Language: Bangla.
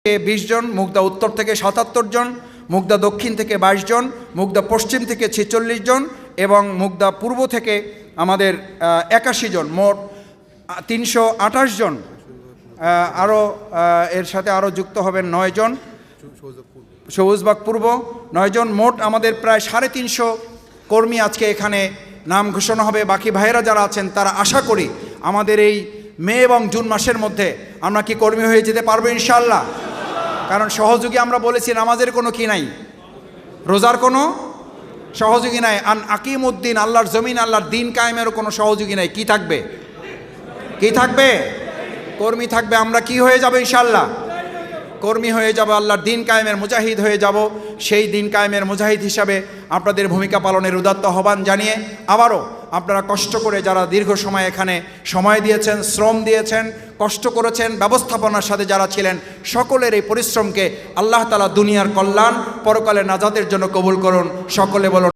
20 জন, মুগদা উত্তর থেকে 77 জন, মুগদা দক্ষিণ থেকে 22 জন, মুগদা পশ্চিম থেকে 46 জন এবং মুগদা পূর্ব থেকে আমাদের 81 জন, মোট 328 জন। আরও এর সাথে আরও যুক্ত হবেন 9 জন, সবুজবাগ পূর্ব 9 জন, মোট আমাদের প্রায় 350 কর্মী আজকে এখানে নাম ঘোষণা হবে। বাকি ভাইয়েরা যারা আছেন তারা আশা করি আমাদের এই মে এবং জুন মাসের মধ্যে আমরা কি কর্মী হয়ে যেতে পারবো ইনশাআল্লাহ। কারণ সহযোগী আমরা বলেছি, নামাজের কোনো কি নাই, রোজার কোনো সহযোগী নাই, আকিমউদ্দিন, আল্লাহর জমিন আল্লাহর দিন কায়েমেরও কোনো সহযোগী নাই। কি থাকবে? কি থাকবে? কর্মী থাকবে। আমরা কি হয়ে যাব ইনশাআল্লাহ? কর্মী হয়ে যাব, আল্লাহর দিন কায়েমের মুজাহিদ হয়ে যাব। সেই দিন কায়েমের মুজাহিদ হিসাবে আপনাদের ভূমিকা পালনের উদাত্ত আহ্বান জানিয়ে আবারও আপনারা কষ্ট করে যারা দীর্ঘ সময় এখানে সময় দিয়েছেন, শ্রম দিয়েছেন, কষ্ট করেছেন, ব্যবস্থাপনার সাথে যারা ছিলেন, সকলের এই পরিশ্রমকে আল্লাহ তাআলা দুনিয়ার কল্যাণ, পরকালের নাজাতের জন্য কবুল করুন। সকলে বলুন